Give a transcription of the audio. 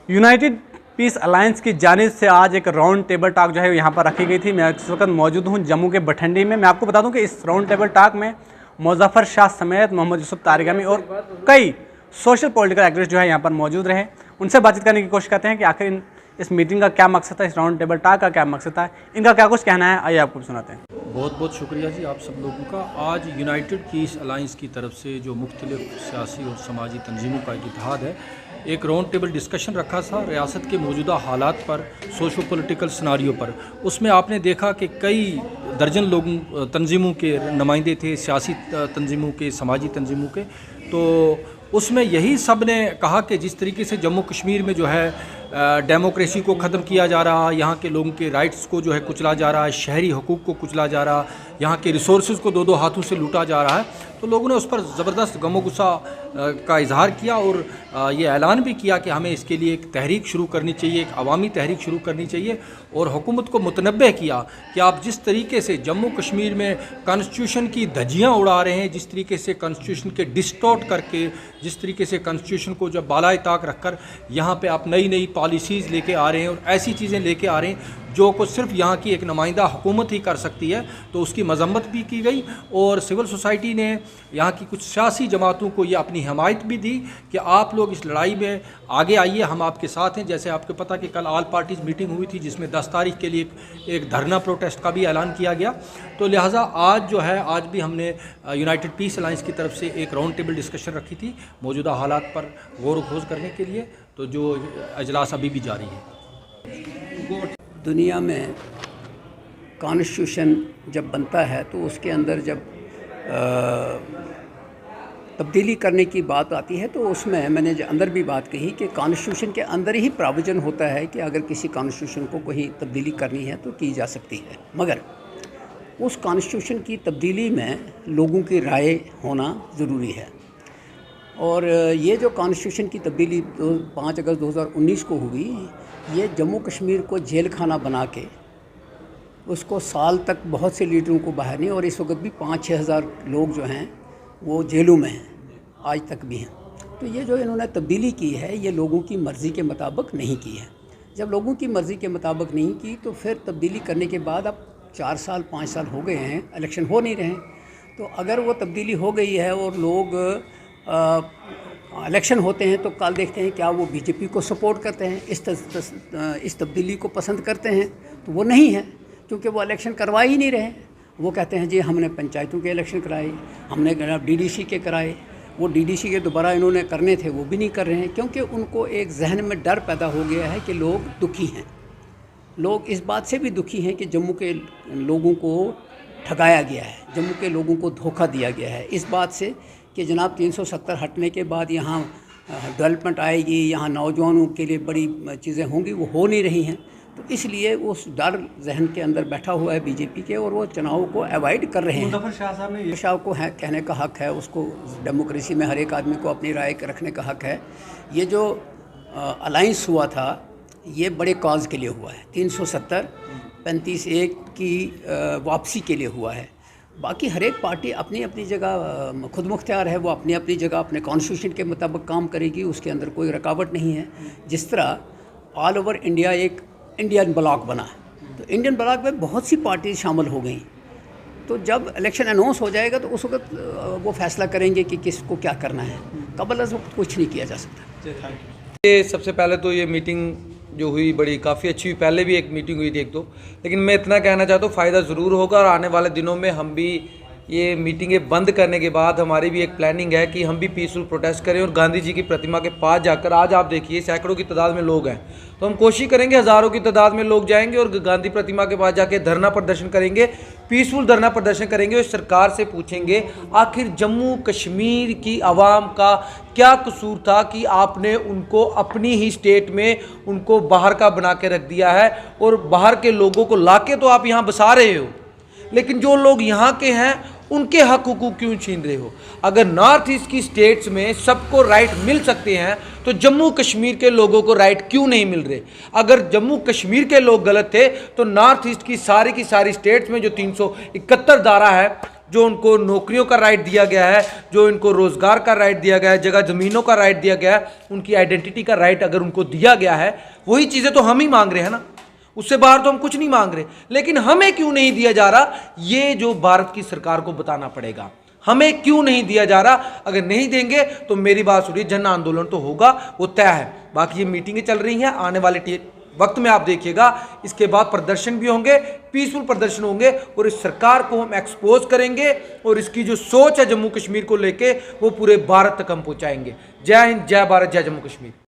United piece alliance की जानिब से आज एक राउंड टेबल टॉक जो है यहाँ पर रखी गई थी। मैं इस वक्त मौजूद हूँ जम्मू के भटंडी में। मैं आपको बता दूँ कि इस राउंड टेबल टॉक में मुज़फ़्फ़र शाह समेत मोहम्मद यूसुफ तारिगामी और कई सोशल पॉलिटिकल एक्टिविस्ट जो है यहाँ पर मौजूद रहे। उनसे बातचीत करने की कोशिश करते हैं कि आखिर इस मीटिंग का क्या मकसद था, इस राउंड टेबल टॉक का क्या मकसद था, इनका क्या कुछ कहना है, आइए आपको सुनाते हैं। बहुत बहुत शुक्रिया जी आप सब लोगों का। आज यूनाइटेड पीस अलायंस की तरफ से जो मुख्तलिफ सियासी और समाजी तंजीमों का एक इत्तेहाद है, एक राउंड टेबल डिस्कशन रखा था रियासत के मौजूदा हालात पर, सोशो पॉलिटिकल सिनारियो पर। उसमें आपने देखा कि कई दर्जन लोगों तंजीमों के नुमाइंदे थे, सियासी तंजीमों के, समाजी तंजीमों के। तो उसमें यही सब ने कहा कि जिस तरीके से जम्मू कश्मीर में जो है डेमोक्रेसी को ख़त्म किया जा रहा, यहाँ के लोगों के राइट्स को जो है कुचला जा रहा है, शहरी हकूक़ को कुचला जा रहा, यहाँ के रिसोर्सेज को दो हाथों से लूटा जा रहा है, तो लोगों ने उस पर ज़बरदस्त गमो गुस्सा का इजहार किया और ये ऐलान भी किया कि हमें इसके लिए एक तहरीक शुरू करनी चाहिए, एक अवामी तहरीक शुरू करनी चाहिए। और हुकूमत को मुतनब्बे किया कि आप जिस तरीके से जम्मू कश्मीर में कॉन्स्टिट्यूशन की धज्जियाँ उड़ा रहे हैं, जिस तरीके से कॉन्स्टिट्यूशन के डिस्टॉर्ट करके, जिस तरीके से कॉन्स्टिट्यूशन को जब बालाए ताक रख कर यहाँ पर आप नई नई पॉलिसीज़ लेके आ रहे हैं और ऐसी चीज़ें लेके आ रहे हैं जो को सिर्फ यहाँ की एक नुमाइंदा हुकूमत ही कर सकती है, तो उसकी मजम्मत भी की गई। और सिविल सोसाइटी ने यहाँ की कुछ सियासी जमातों को ये अपनी हमायत भी दी कि आप लोग इस लड़ाई में आगे आइए, हम आपके साथ हैं। जैसे आपको पता कि कल ऑल पार्टीज़ मीटिंग हुई थी जिसमें 10 तारीख के लिए एक धरना प्रोटेस्ट का भी ऐलान किया गया। तो लिहाजा आज जो है, आज भी हमने यूनाइटेड पीस अलायंस की तरफ से एक राउंड टेबल डिस्कशन रखी थी मौजूदा हालात पर गौर व खोज करने के लिए, तो जो अजलास अभी भी जारी है। दुनिया में कॉन्स्टिट्यूशन जब बनता है तो उसके अंदर जब तब्दीली करने की बात आती है तो उसमें मैंने अंदर भी बात कही कि कॉन्स्टिट्यूशन के अंदर ही प्रावधान होता है कि अगर किसी कॉन्स्टिट्यूशन को कोई तब्दीली करनी है तो की जा सकती है, मगर उस कॉन्स्टिट्यूशन की तब्दीली में लोगों की राय होना ज़रूरी है। और ये जो कॉन्स्टिट्यूशन की तब्दीली 5 अगस्त 2019 को हुई, ये जम्मू कश्मीर को जेल खाना बना के उसको साल तक बहुत से लीडरों को बाहर नहीं, और इस वक्त भी 5-6 हज़ार लोग जो हैं वो जेलों में हैं, आज तक भी हैं। तो ये जो इन्होंने तब्दीली की है ये लोगों की मर्ज़ी के मुताबिक नहीं की है। जब लोगों की मर्ज़ी के मुताबिक नहीं की तो फिर तब्दीली करने के बाद अब 4 साल 5 साल हो गए हैं, इलेक्शन हो नहीं रहे हैं। तो अगर वो तब्दीली हो गई है और लोग इलेक्शन होते हैं तो कल देखते हैं क्या वो बीजेपी को सपोर्ट करते हैं, इस तब्दीली को पसंद करते हैं, तो वो नहीं है, क्योंकि वो इलेक्शन करवा ही नहीं रहे। वो कहते हैं जी हमने पंचायतों के इलेक्शन कराए, हमने डीडीसी के कराए, वो डीडीसी के दोबारा इन्होंने करने थे वो भी नहीं कर रहे हैं, क्योंकि उनको एक जहन में डर पैदा हो गया है कि लोग दुखी हैं। लोग इस बात से भी दुखी हैं कि जम्मू के लोगों को ठगाया गया है, जम्मू के लोगों को धोखा दिया गया है, इस बात से कि जनाब 370 हटने के बाद यहाँ डेवलपमेंट आएगी, यहाँ नौजवानों के लिए बड़ी चीज़ें होंगी, वो हो नहीं रही हैं। तो इसलिए उस डर जहन के अंदर बैठा हुआ है बीजेपी के, और वो चुनाव को अवॉइड कर रहे हैं। मुज़फ़्फ़र शाह साहब ने शाह को है कहने का हक़ है, उसको डेमोक्रेसी में हर एक आदमी को अपनी राय रखने का हक़ है। ये जो अलायंस हुआ था ये बड़े कॉज के लिए हुआ है, 370 35-1 की वापसी के लिए हुआ है। बाकी हर एक पार्टी अपनी अपनी जगह खुद मुख्तियार है, वो अपनी अपनी जगह अपने कॉन्स्टिट्यूशन के मुताबिक काम करेगी, उसके अंदर कोई रुकावट नहीं है। जिस तरह ऑल ओवर इंडिया एक इंडियन ब्लॉक बना, तो इंडियन ब्लॉक में बहुत सी पार्टी शामिल हो गई। तो जब इलेक्शन अनाउंस हो जाएगा तो उस वक्त वो फैसला करेंगे कि किसको क्या करना है, कबल उस वक्त कुछ नहीं किया जा सकता। ये सबसे पहले तो ये मीटिंग जो हुई बड़ी काफ़ी अच्छी हुई, पहले भी एक मीटिंग हुई थी एक दो, लेकिन मैं इतना कहना चाहता हूँ फ़ायदा ज़रूर होगा। और आने वाले दिनों में हम भी ये मीटिंगें बंद करने के बाद हमारी भी एक प्लानिंग है कि हम भी पीसफुल प्रोटेस्ट करें और गांधी जी की प्रतिमा के पास जाकर, आज आप देखिए सैकड़ों की तादाद में लोग हैं, तो हम कोशिश करेंगे हज़ारों की तादाद में लोग जाएंगे और गांधी प्रतिमा के पास जाके धरना प्रदर्शन करेंगे, पीसफुल धरना प्रदर्शन करेंगे और सरकार से पूछेंगे आखिर जम्मू कश्मीर की आवाम का क्या कसूर था कि आपने उनको अपनी ही स्टेट में उनको बाहर का बना के रख दिया है, और बाहर के लोगों को लाके तो आप यहाँ बसा रहे हो, लेकिन जो लोग यहाँ के हैं उनके हक हुकूक क्यों छीन रहे हो? अगर नॉर्थ ईस्ट की स्टेट्स में सबको राइट मिल सकते हैं तो जम्मू कश्मीर के लोगों को राइट क्यों नहीं मिल रहे? अगर जम्मू कश्मीर के लोग गलत थे तो नॉर्थ ईस्ट की सारी स्टेट्स में जो 371 धारा है जो उनको नौकरियों का राइट दिया गया है, जो इनको रोज़गार का राइट दिया गया है, जगह ज़मीनों का राइट दिया गया है, उनकी आइडेंटिटी का राइट अगर उनको दिया गया है, वही चीज़ें तो हम ही मांग रहे हैं ना, उससे बाहर तो हम कुछ नहीं मांग रहे। लेकिन हमें क्यों नहीं दिया जा रहा, ये जो भारत की सरकार को बताना पड़ेगा, हमें क्यों नहीं दिया जा रहा। अगर नहीं देंगे तो मेरी बात सुनिए, जन आंदोलन तो होगा, वो तय है। बाकी ये मीटिंगें चल रही हैं, आने वाले वक्त में आप देखिएगा इसके बाद प्रदर्शन भी होंगे, पीसफुल प्रदर्शन होंगे, और इस सरकार को हम एक्सपोज करेंगे और इसकी जो सोच है जम्मू कश्मीर को लेके वो पूरे भारत तक हम पहुंचाएंगे। जय हिंद, जय भारत, जय जम्मू कश्मीर।